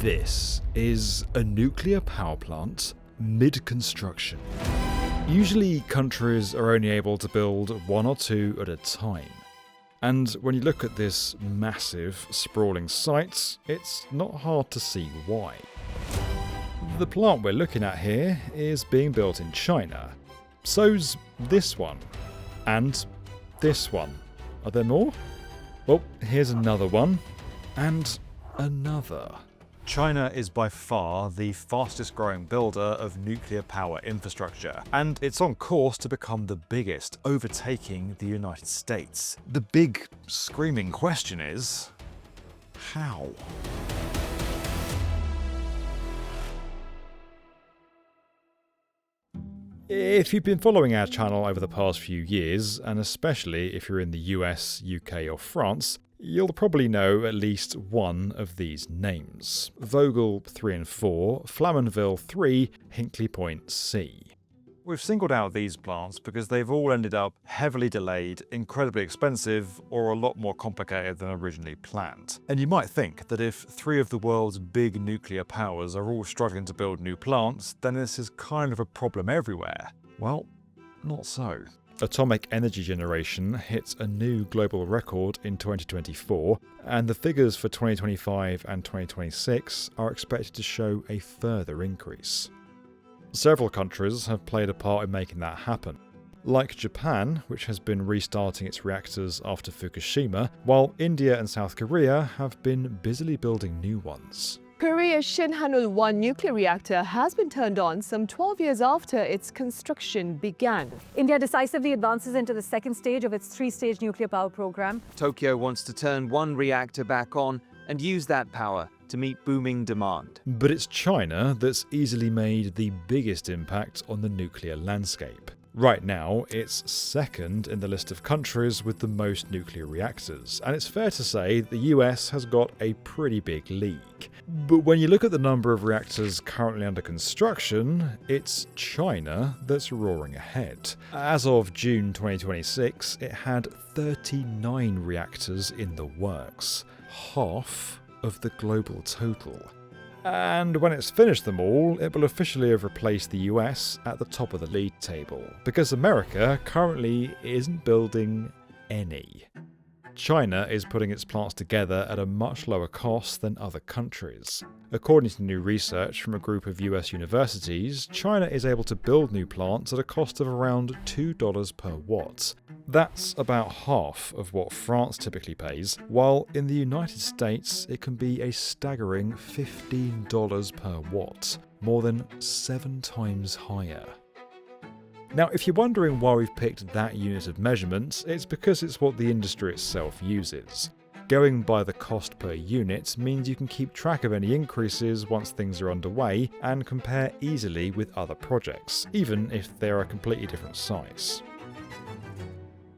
This is a nuclear power plant mid-construction. Usually countries are only able to build one or two at a time. And when you look at this massive, sprawling site, it's not hard to see why. The plant we're looking at here is being built in China. So's this one. And this one. Are there more? Well, here's another one. And another. China is by far the fastest growing builder of nuclear power infrastructure, and it's on course to become the biggest, overtaking the United States. The big screaming question is, how? If you've been following our channel over the past few years, and especially if you're in the US, UK or France, you'll probably know at least one of these names. Vogtle 3 and 4, Flamanville 3, Hinkley Point C. We've singled out these plants because they've all ended up heavily delayed, incredibly expensive, or a lot more complicated than originally planned. And you might think that if three of the world's big nuclear powers are all struggling to build new plants, then this is kind of a problem everywhere. Well, not so. Atomic energy generation hit a new global record in 2024, and the figures for 2025 and 2026 are expected to show a further increase. Several countries have played a part in making that happen, like Japan, which has been restarting its reactors after Fukushima, while India and South Korea have been busily building new ones. Korea's Xinhua 1 nuclear reactor has been turned on some 12 years after its construction began. India decisively advances into the second stage of its three-stage nuclear power program. Tokyo wants to turn one reactor back on and use that power to meet booming demand. But it's China that's easily made the biggest impact on the nuclear landscape. Right now, it's second in the list of countries with the most nuclear reactors, and it's fair to say the US has got a pretty big lead. But when you look at the number of reactors currently under construction, it's China that's roaring ahead. As of June 2026, it had 39 reactors in the works, half of the global total. And when it's finished them all, it will officially have replaced the US at the top of the league table, because America currently isn't building any. China is putting its plants together at a much lower cost than other countries. According to new research from a group of US universities, China is able to build new plants at a cost of around $2 per watt. That's about half of what France typically pays, while in the United States it can be a staggering $15 per watt, more than 7 times higher. Now, if you're wondering why we've picked that unit of measurement, it's because it's what the industry itself uses. Going by the cost per unit means you can keep track of any increases once things are underway and compare easily with other projects, even if they're a completely different size.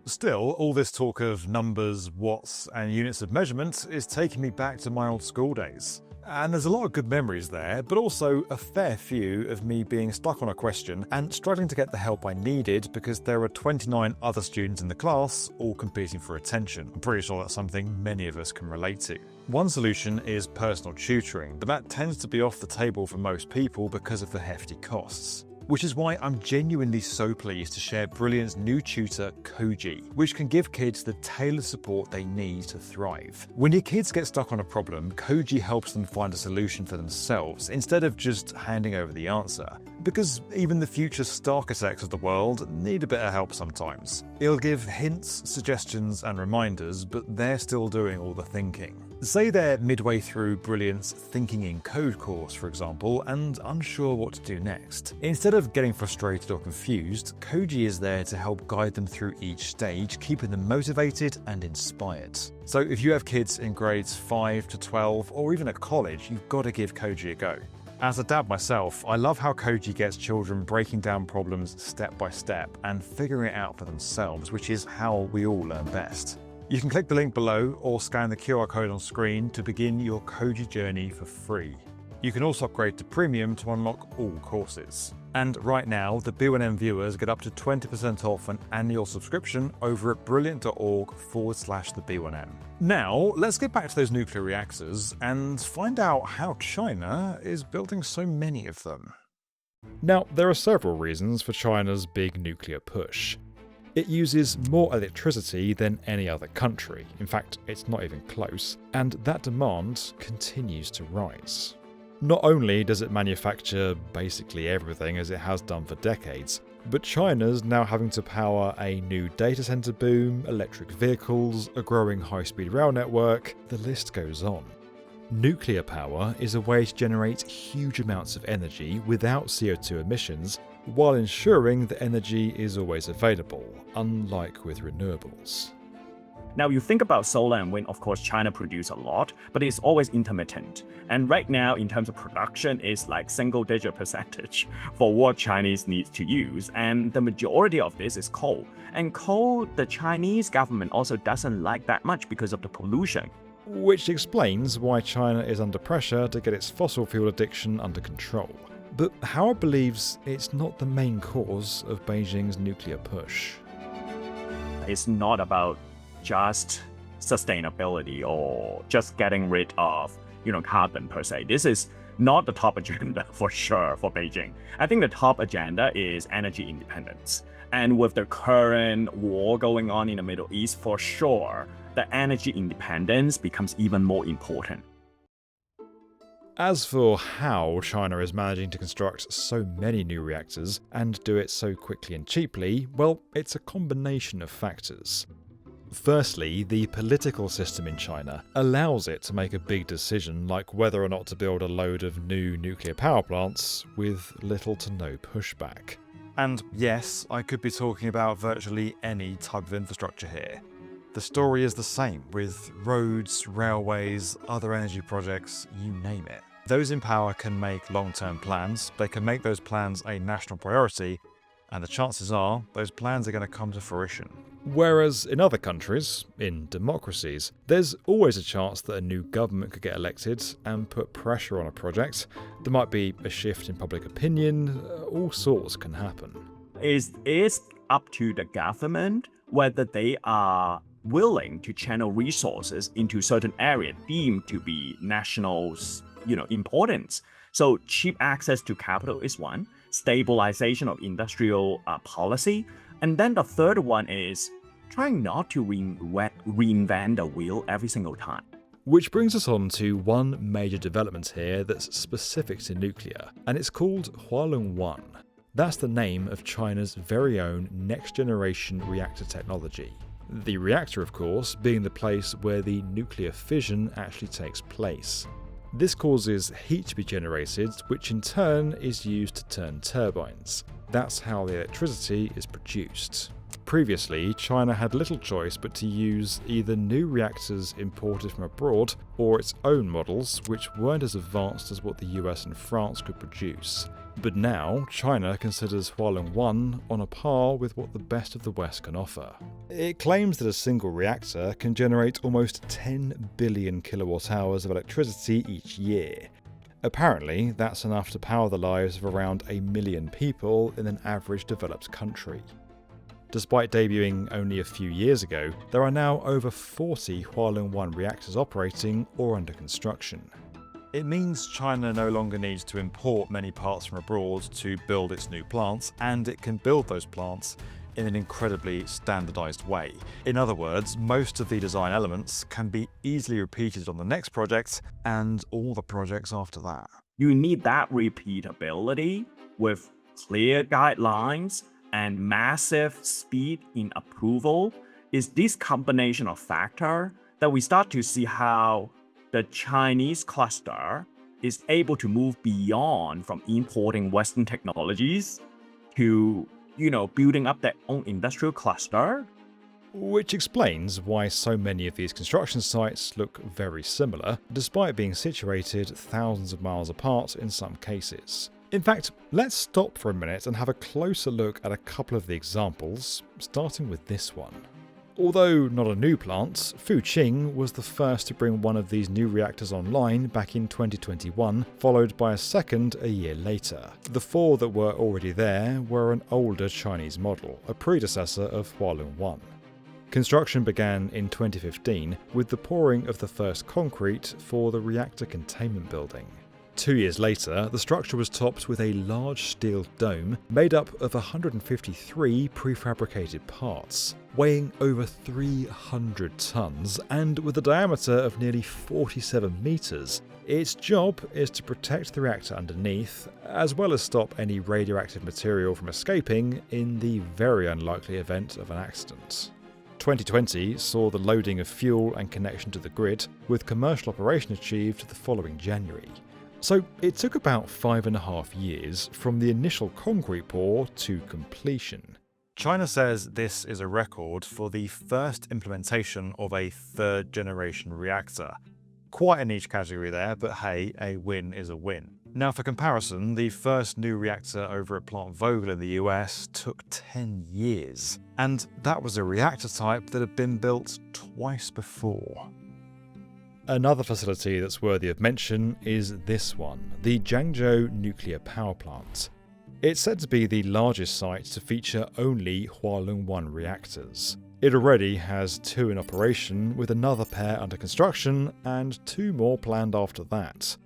Still, all this talk of numbers, watts, and units of measurement is taking me back to my old school days. And there's a lot of good memories there, but also a fair few of me being stuck on a question and struggling to get the help I needed because there were 29 other students in the class, all competing for attention. I'm pretty sure that's something many of us can relate to. One solution is personal tutoring, but that tends to be off the table for most people because of the hefty costs. Which is why I'm genuinely so pleased to share Brilliant's new tutor, Koji, which can give kids the tailored support they need to thrive. When your kids get stuck on a problem, Koji helps them find a solution for themselves, instead of just handing over the answer. Because even the future star architects of the world need a bit of help sometimes. It'll give hints, suggestions, and reminders, but they're still doing all the thinking. Say they're midway through Brilliant's Thinking in Code course, for example, and unsure what to do next. Instead of getting frustrated or confused, Koji is there to help guide them through each stage, keeping them motivated and inspired. So if you have kids in grades 5 to 12, or even at college, you've got to give Koji a go. As a dad myself, I love how Koji gets children breaking down problems step by step and figuring it out for themselves, which is how we all learn best. You can click the link below or scan the QR code on screen to begin your Koji journey for free. You can also upgrade to Premium to unlock all courses. And right now, the B1M viewers get up to 20% off an annual subscription over at brilliant.org/the B1M. Now, let's get back to those nuclear reactors and find out how China is building so many of them. Now, there are several reasons for China's big nuclear push. It uses more electricity than any other country. In fact, it's not even close, and that demand continues to rise. Not only does it manufacture basically everything as it has done for decades, but China's now having to power a new data center boom, electric vehicles, a growing high-speed rail network, the list goes on. Nuclear power is a way to generate huge amounts of energy without CO2 emissions, while ensuring that energy is always available, unlike with renewables. Now, you think about solar and wind, of course, China produces a lot, but it's always intermittent. And right now, in terms of production, it's like single-digit percentage for what Chinese needs to use. And the majority of this is coal. And coal, the Chinese government also doesn't like that much because of the pollution. Which explains why China is under pressure to get its fossil fuel addiction under control. But Howard believes it's not the main cause of Beijing's nuclear push. It's not about just sustainability or just getting rid of, carbon per se. This is not the top agenda for sure for Beijing. I think the top agenda is energy independence. And with the current war going on in the Middle East, for sure, the energy independence becomes even more important. As for how China is managing to construct so many new reactors and do it so quickly and cheaply, well, it's a combination of factors. Firstly, the political system in China allows it to make a big decision like whether or not to build a load of new nuclear power plants with little to no pushback. And yes, I could be talking about virtually any type of infrastructure here. The story is the same with roads, railways, other energy projects, you name it. Those in power can make long-term plans, they can make those plans a national priority, and the chances are those plans are going to come to fruition. Whereas in other countries, in democracies, there's always a chance that a new government could get elected and put pressure on a project. There might be a shift in public opinion, all sorts can happen. It is up to the government whether they are willing to channel resources into certain areas deemed to be national, importance. So cheap access to capital is one, stabilization of industrial policy, and then the third one is trying not to reinvent the wheel every single time. Which brings us on to one major development here that's specific to nuclear, and it's called Hualong-1. That's the name of China's very own next-generation reactor technology. The reactor, of course, being the place where the nuclear fission actually takes place. This causes heat to be generated, which in turn is used to turn turbines. That's how the electricity is produced. Previously, China had little choice but to use either new reactors imported from abroad or its own models, which weren't as advanced as what the US and France could produce. But now, China considers Hualong-1 on a par with what the best of the West can offer. It claims that a single reactor can generate almost 10 billion kilowatt hours of electricity each year. Apparently, that's enough to power the lives of around 1 million people in an average developed country. Despite debuting only a few years ago, there are now over 40 Hualong-1 reactors operating or under construction. It means China no longer needs to import many parts from abroad to build its new plants, and it can build those plants in an incredibly standardized way. In other words, most of the design elements can be easily repeated on the next project and all the projects after that. You need that repeatability with clear guidelines and massive speed in approval. Is this combination of factors that we start to see how the Chinese cluster is able to move beyond from importing Western technologies to, building up their own industrial cluster. Which explains why so many of these construction sites look very similar, despite being situated thousands of miles apart in some cases. In fact, let's stop for a minute and have a closer look at a couple of the examples, starting with this one. Although not a new plant, Fuqing was the first to bring one of these new reactors online back in 2021, followed by a second a year later. The 4 that were already there were an older Chinese model, a predecessor of Hualong 1. Construction began in 2015 with the pouring of the first concrete for the reactor containment building. 2 years later, the structure was topped with a large steel dome made up of 153 prefabricated parts, weighing over 300 tons and with a diameter of nearly 47 meters. Its job is to protect the reactor underneath, as well as stop any radioactive material from escaping in the very unlikely event of an accident. 2020 saw the loading of fuel and connection to the grid, with commercial operation achieved the following January. So it took about 5.5 years from the initial concrete pour to completion. China says this is a record for the first implementation of a third-generation reactor. Quite a niche category there, but hey, a win is a win. Now for comparison, the first new reactor over at Plant Vogtle in the US took 10 years. And that was a reactor type that had been built twice before. Another facility that's worthy of mention is this one, the Zhangzhou nuclear power plant. It's said to be the largest site to feature only Hualong 1 reactors. It already has 2 in operation, with another pair under construction and 2 more planned after that.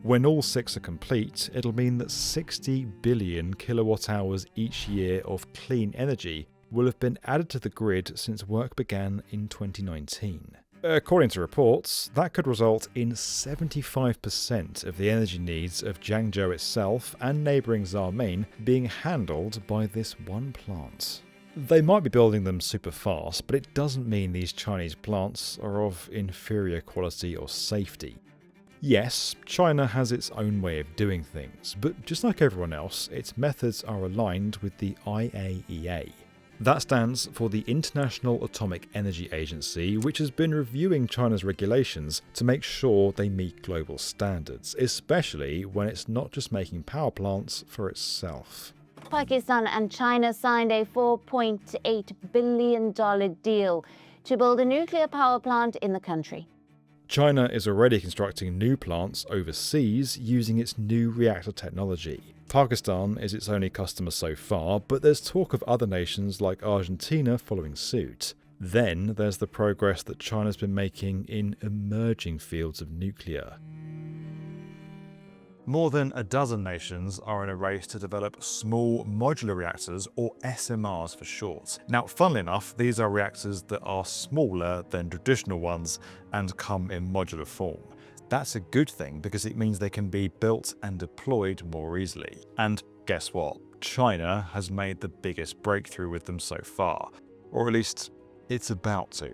When all 6 are complete, it'll mean that 60 billion kilowatt hours each year of clean energy will have been added to the grid since work began in 2019. According to reports, that could result in 75% of the energy needs of Zhangzhou itself and neighbouring Xiamen being handled by this one plant. They might be building them super fast, but it doesn't mean these Chinese plants are of inferior quality or safety. Yes, China has its own way of doing things, but just like everyone else, its methods are aligned with the IAEA. That stands for the International Atomic Energy Agency, which has been reviewing China's regulations to make sure they meet global standards, especially when it's not just making power plants for itself. Pakistan and China signed a $4.8 billion deal to build a nuclear power plant in the country. China is already constructing new plants overseas using its new reactor technology. Pakistan is its only customer so far, but there's talk of other nations like Argentina following suit. Then there's the progress that China's been making in emerging fields of nuclear. More than a dozen nations are in a race to develop small modular reactors, or SMRs for short. Now, funnily enough, these are reactors that are smaller than traditional ones and come in modular form. That's a good thing because it means they can be built and deployed more easily. And guess what? China has made the biggest breakthrough with them so far, or at least it's about to.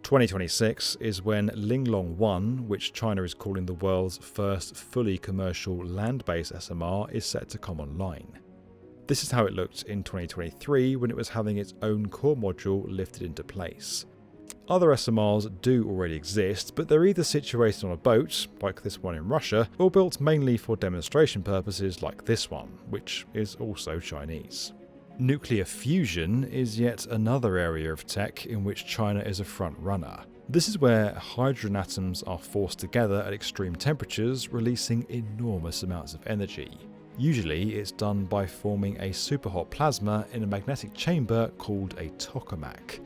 2026 is when Linglong 1, which China is calling the world's first fully commercial land-based SMR, is set to come online. This is how it looked in 2023 when it was having its own core module lifted into place. Other SMRs do already exist, but they're either situated on a boat, like this one in Russia, or built mainly for demonstration purposes like this one, which is also Chinese. Nuclear fusion is yet another area of tech in which China is a front runner. This is where hydrogen atoms are forced together at extreme temperatures, releasing enormous amounts of energy. Usually it's done by forming a superhot plasma in a magnetic chamber called a tokamak.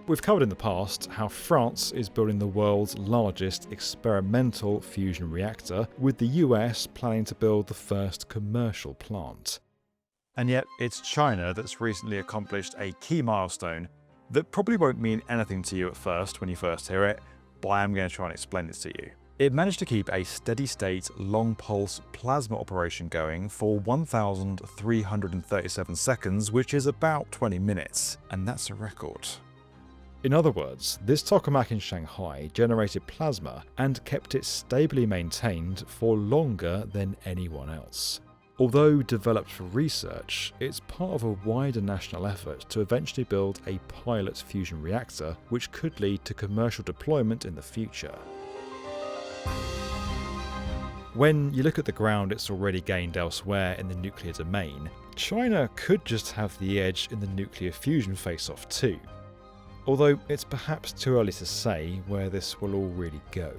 We've covered in the past how France is building the world's largest experimental fusion reactor, with the US planning to build the first commercial plant. And yet, it's China that's recently accomplished a key milestone that probably won't mean anything to you at first when you first hear it, but I am going to try and explain it to you. It managed to keep a steady-state long-pulse plasma operation going for 1,337 seconds, which is about 20 minutes, and that's a record. In other words, this tokamak in Shanghai generated plasma and kept it stably maintained for longer than anyone else. Although developed for research, it's part of a wider national effort to eventually build a pilot fusion reactor, which could lead to commercial deployment in the future. When you look at the ground it's already gained elsewhere in the nuclear domain, China could just have the edge in the nuclear fusion face-off too. although it's perhaps too early to say where this will all really go.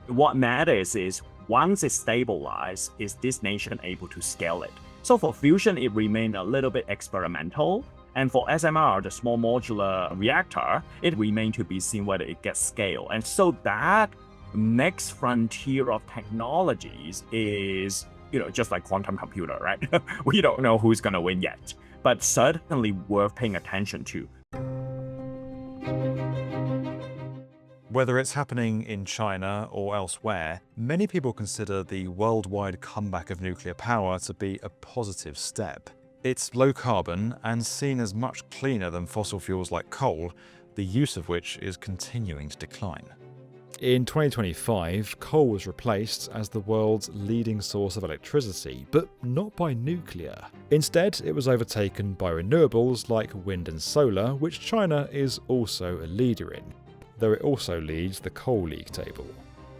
What matters is once it's stabilized, is this nation able to scale it? So for fusion, it remained a little bit experimental. And for SMR, the small modular reactor, it remained to be seen whether it gets scale. And so that next frontier of technologies is, just like quantum computer, right? We don't know who's going to win yet, but certainly worth paying attention to. Whether it's happening in China or elsewhere, many people consider the worldwide comeback of nuclear power to be a positive step. It's low carbon and seen as much cleaner than fossil fuels like coal, the use of which is continuing to decline. In 2025, coal was replaced as the world's leading source of electricity, but not by nuclear. Instead, it was overtaken by renewables like wind and solar, which China is also a leader in, though it also leads the coal league table.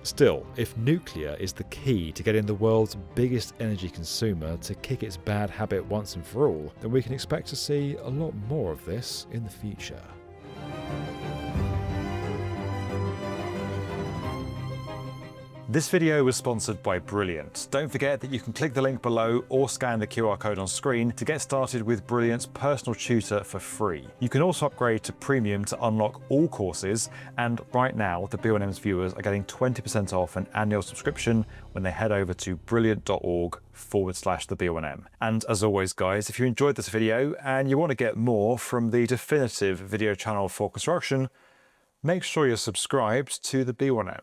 Still, if nuclear is the key to getting the world's biggest energy consumer to kick its bad habit once and for all, then we can expect to see a lot more of this in the future. This video was sponsored by Brilliant. Don't forget that you can click the link below or scan the QR code on screen to get started with Brilliant's personal tutor for free. You can also upgrade to Premium to unlock all courses, and right now the B1M's viewers are getting 20% off an annual subscription when they head over to brilliant.org/the B1M. And as always guys, if you enjoyed this video and you want to get more from the definitive video channel for construction, make sure you're subscribed to the B1M.